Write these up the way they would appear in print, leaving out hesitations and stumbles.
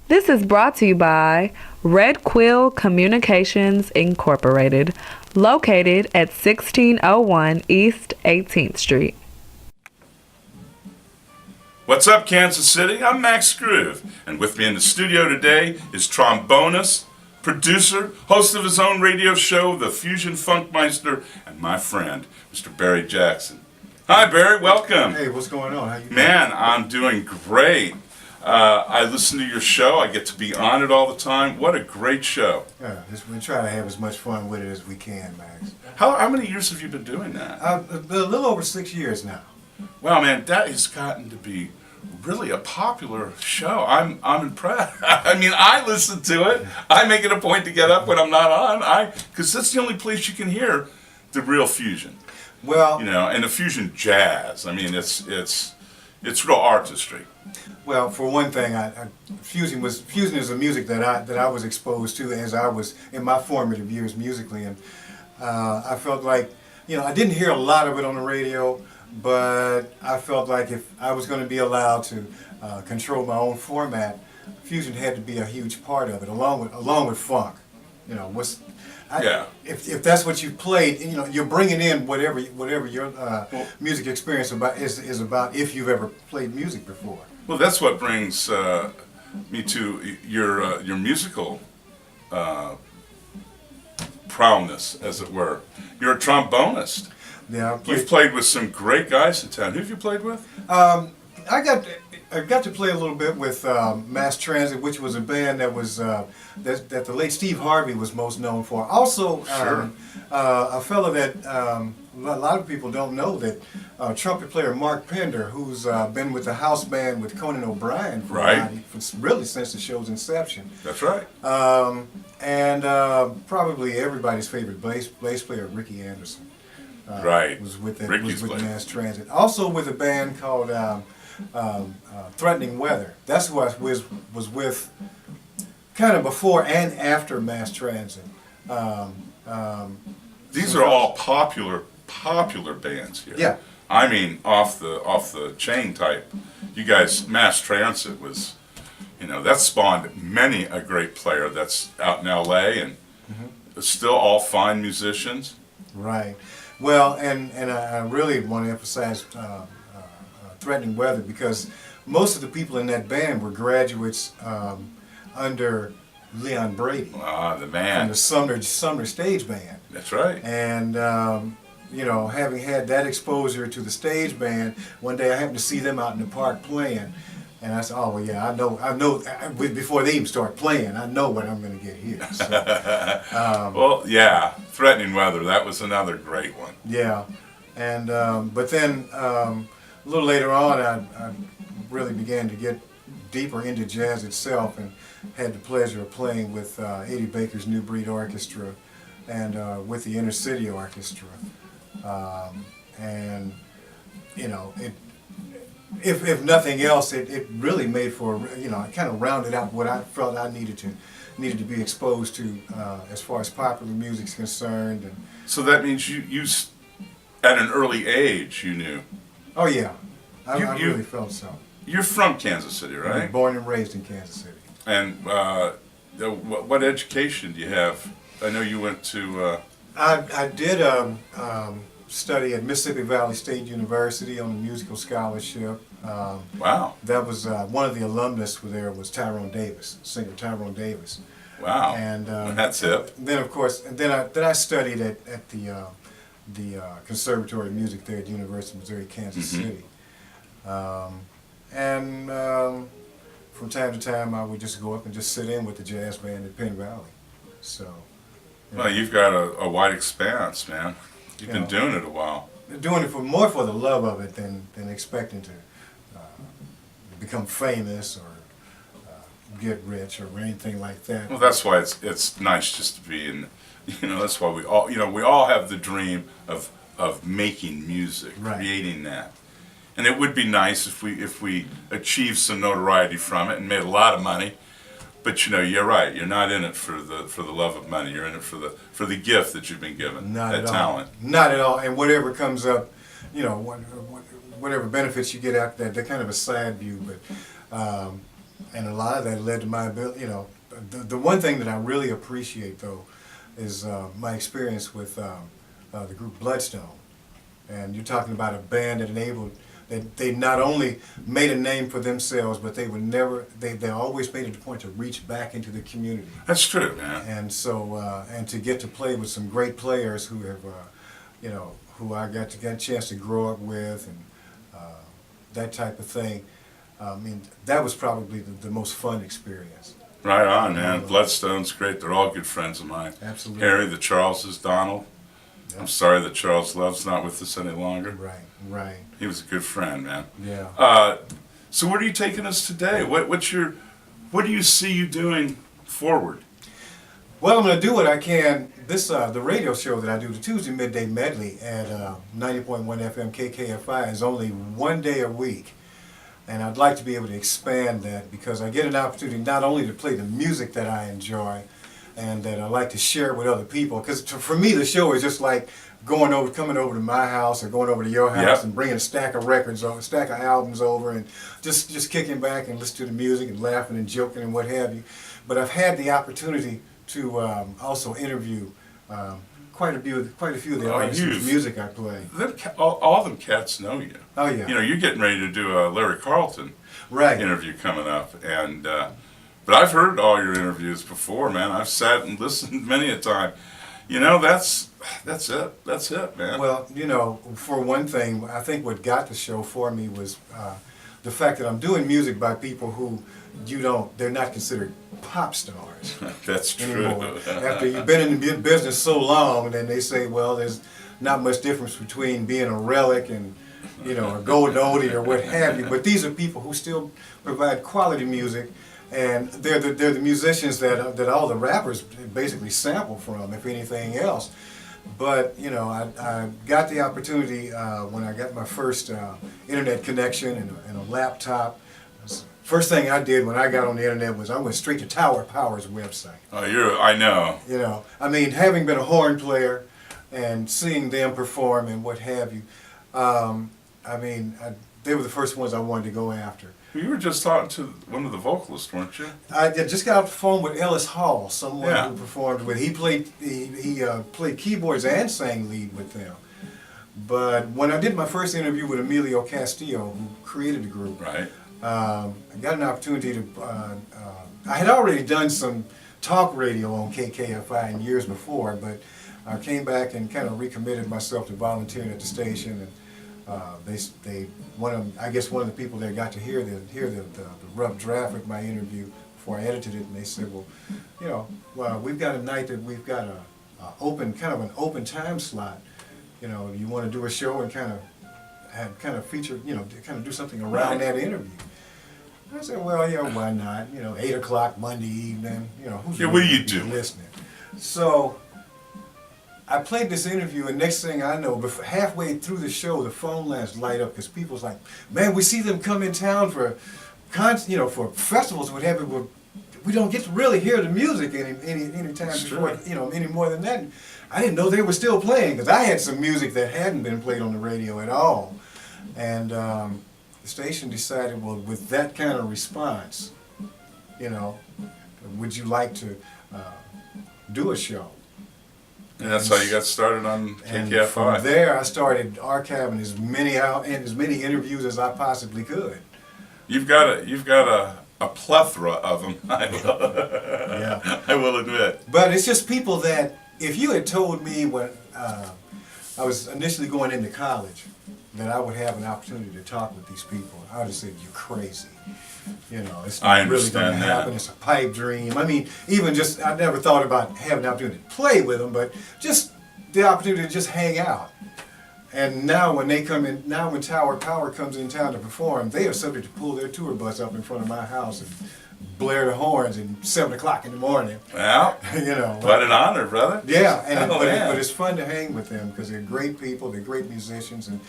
This is brought to you by Red Quill Communications Incorporated, located at 1601 East 18th Street. What's up, Kansas City? I'm Max Groove, and with me in the studio today is trombonist, producer, host of his own radio show, the Fusion Funkmeister, and my friend, Mr. Barry Jackson. Hi, Barry. Welcome. Hey, what's going on? How you doing? Man, I'm doing great. I listen to your show. I get to be on it all the time. What a great show. Yeah, we try to have as much fun with it as we can, Max. How many years have you been doing that? A little over 6 years now. Wow, man, that has gotten to be really a popular show. I'm impressed. I mean, I listen to it. I make it a point to get up when I'm not on. Because that's the only place you can hear the real fusion. Well, and the fusion jazz. I mean, it's real artistry. Well, for one thing, fusion is a music that I was exposed to as I was in my formative years musically, and I felt like I didn't hear a lot of it on the radio, but I felt like if I was going to be allowed to control my own format, fusion had to be a huge part of it, along with funk. If that's what you played, you're bringing in whatever your music experience is about. If you've ever played music before. Well, that's what brings me to your musical prowess, as it were. You're a trombonist. Yeah, you've played with some great guys in town. Who have you played with? I got to play a little bit with Mass Transit, which was a band that was that the late Steve Harvey was most known for. Also, a fellow that a lot of people don't know, that trumpet player Mark Pender, who's been with the house band with Conan O'Brien for really since the show's inception. That's right. And probably everybody's favorite bass player, Ricky Anderson. Was with Mass Transit. Also with a band called Threatening Weather. That's who I was with kind of before and after Mass Transit. These are all popular bands here. Yeah. I mean, off the chain type. You guys, Mass Transit was, that spawned many a great player that's out in L.A. and still all fine musicians. Right. Well, and I really want to emphasize Threatening Weather, because most of the people in that band were graduates under Leon Brady. The man. From the Sumner Stage Band. That's right. And having had that exposure to the stage band, one day I happened to see them out in the park playing, and I said, "Oh well, yeah, I know. Before they even start playing, I know what I'm going to get here." So, well, yeah, Threatening Weather. That was another great one. Yeah, and but then a little later on, I really began to get deeper into jazz itself, and had the pleasure of playing with Eddie Baker's New Breed Orchestra, and with the Inner City Orchestra, and if nothing else, it really made for it kind of rounded out what I felt I needed to be exposed to as far as popular music's concerned. And so that means you at an early age you knew. Oh yeah, I really felt so. You're from Kansas City, right? I'm born and raised in Kansas City. And what education do you have? I know you went to. I did study at Mississippi Valley State University on a musical scholarship. Wow. That was one of the alumnus there was Tyrone Davis, singer Tyrone Davis. Wow. And that's it. Then of course, then I studied at the Conservatory of Music there at University of Missouri Kansas City. From time to time, I would just go up and just sit in with the jazz band at Penn Valley. So. Well, you've got a wide expanse, man. You've been doing it a while. Doing it more for the love of it than expecting to become famous or get rich or anything like that. Well, that's why it's nice just to be in. That's why we all have the dream of making music, creating that. And it would be nice if we achieved some notoriety from it and made a lot of money. But you're right. You're not in it for the love of money. You're in it for the gift that you've been given, that talent. Not at all. And whatever comes up, whatever benefits you get after that, they're kind of a side view. But and a lot of that led to my ability. You know, the one thing that I really appreciate though is my experience with the group Bloodstone. And you're talking about a band that enabled that they not only made a name for themselves, but they would never they always made it a point to reach back into the community. That's true, man. And so and to get to play with some great players who have you know, who I got a chance to grow up with, and that type of thing. I mean, that was probably the most fun experience. Right on, man. Bloodstone's great. They're all good friends of mine. Absolutely. Harry, the Charleses, Donald. Yeah. I'm sorry that Charles Love's not with us any longer. Right, right. He was a good friend, man. Yeah. So where are you taking us today? What do you see you doing forward? Well, I'm going to do what I can. This the radio show that I do, the Tuesday Midday Medley at 90.1 FM KKFI, is only one day a week. And I'd like to be able to expand that because I get an opportunity not only to play the music that I enjoy and that I like to share with other people. Because for me, the show is just like coming over to my house or going over to your house, yep, and bringing a stack of records or a stack of albums over and just kicking back and listening to the music and laughing and joking and what have you. But I've had the opportunity to also interview quite a few of the artists whose music I play. All them cats know you. Oh yeah. You know, you're getting ready to do a Larry Carlton interview coming up, and but I've heard all your interviews before, man. I've sat and listened many a time. You know, that's it, man. Well, you know, for one thing, I think what got the show for me was the fact that I'm doing music by people who they're not considered pop stars. That's true. Anymore. After you've been in the business so long, and then they say, well, there's not much difference between being a relic and, you know, a golden oldie or what have you. But these are people who still provide quality music, and they're the musicians that all the rappers basically sample from, if anything else. But, you know, I got the opportunity when I got my first internet connection and a laptop. First thing I did when I got on the internet was I went straight to Tower Power's website. Oh, I know. You know, I mean, having been a horn player and seeing them perform and what have you, I mean, they were the first ones I wanted to go after. You were just talking to one of the vocalists, weren't you? I just got off the phone with Ellis Hall, someone Yeah. who performed with. He played keyboards and sang lead with them. But when I did my first interview with Emilio Castillo, who created the group, Right. I got an opportunity to. I had already done some talk radio on KKFI in years before, but I came back and kind of recommitted myself to volunteering at the station. And one of the people there got to hear the rough draft of my interview before I edited it, and they said, well, you know, we've got a night that we've got an open time slot. You know, you want to do a show and kind of feature, you know, kind of do something around that interview. I said, well, yeah, why not? You know, 8 o'clock Monday evening, you know, who's what do you do? Listening. So I played this interview, and next thing I know, halfway through the show, the phone lines light up because people's like, man, we see them come in town for festivals, what have you, but we don't get to really hear the music any time before, you know, any more than that. I didn't know they were still playing because I had some music that hadn't been played on the radio at all. And the station decided, well, with that kind of response, you know, would you like to do a show? And that's how you got started on KKFI. And from there, I started archiving as many interviews as I possibly could. You've got a plethora of them. Yeah, I will admit. But it's just people that, if you had told me when I was initially going into college that I would have an opportunity to talk with these people, I would have said, you're crazy. You know, it's not really going to happen. It's a pipe dream. I mean, I never thought about having the opportunity to play with them, but just the opportunity to just hang out. And now when when Tower Power comes in town to perform, they are subject to pull their tour bus up in front of my house and blare the horns at 7 o'clock in the morning. Well, you know, what an honor, brother. Yeah, but it's fun to hang with them because they're great people, they're great musicians, and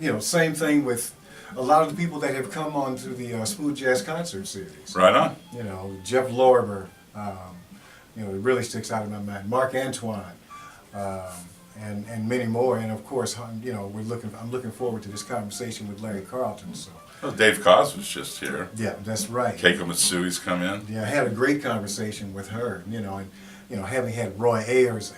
you know, same thing with a lot of the people that have come on to the Smooth Jazz Concert Series. Right on. You know, Jeff Lorber, you know, it really sticks out in my mind. Mark Antoine, and many more. And of course, you know, I'm looking forward to this conversation with Larry Carlton. So Well, Dave Koz was just here. Yeah, that's right. Keiko Matsui's come in. Yeah, I had a great conversation with her, and having had Roy Ayers,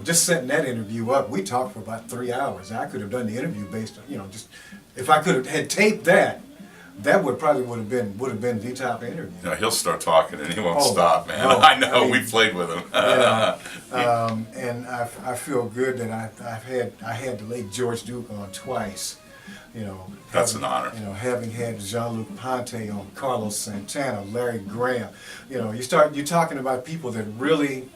just setting that interview up, we talked for about 3 hours. I could have done the interview based on, just if I could have had taped that would have been the top interview. Yeah, he'll start talking and he won't Oh, stop, man. no, I know. I mean, we played with him. And I feel good that I had the late George Duke on twice. That's an honor. Having had Jean-Luc Ponty on, Carlos Santana, Larry Graham. You're talking about people that really,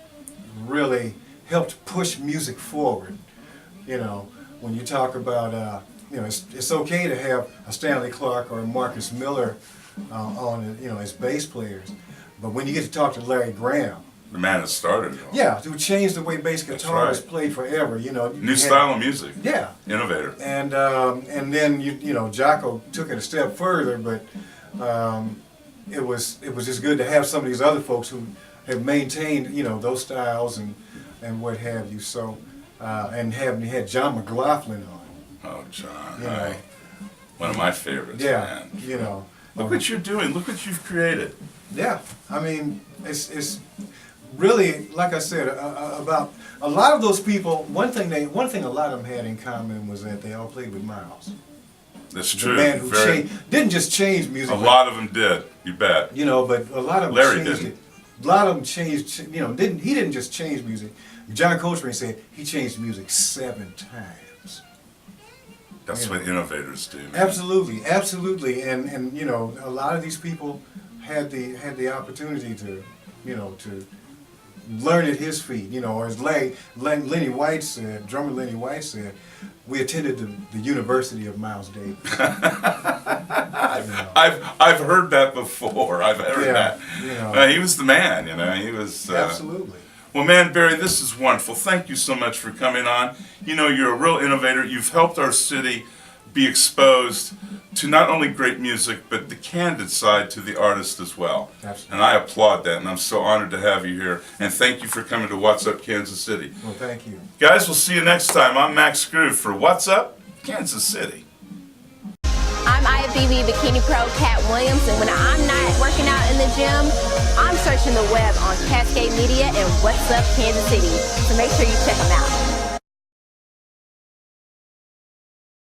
really helped push music forward. When you talk about, it's okay to have a Stanley Clarke or a Marcus Miller on, as bass players, but when you get to talk to Larry Graham, The man that started it all. yeah, who changed the way bass guitar is played forever. New style of music. Yeah. Innovator. And then Jocko took it a step further, but it was just good to have some of these other folks who have maintained those styles and what have you. So and you had John McLaughlin on. Oh, John. One of my favorites. Yeah. Man. Look what you're doing. Look what you've created. Yeah. I mean, it's really, like I said, about a lot of those people. One thing a lot of them had in common was that they all played with Miles. That's The true. man who didn't just change music. A lot of them did. You bet. But a lot of them Larry changed didn't. it. A lot of them changed. He didn't just change music. John Coltrane said he changed music 7 times. That's what innovators do, man. Absolutely, and a lot of these people had the opportunity to learn at his feet. Or as Lenny White said, drummer Lenny White said, we attended the University of Miles Davis. I've heard that before. I've heard that. He was the man. He was Absolutely. Well, man, Barry, this is wonderful. Thank you so much for coming on. You're a real innovator. You've helped our city be exposed to not only great music, but the candid side to the artist as well. Absolutely. And I applaud that, and I'm so honored to have you here. And thank you for coming to What's Up Kansas City. Well, thank you. Guys, we'll see you next time. I'm Max Groove for What's Up Kansas City. I'm IFBB Bikini Pro Cat Williams, and when I'm not working out in the gym, I'm searching the web on Cascade Media and What's Up Kansas City. So make sure you check them out.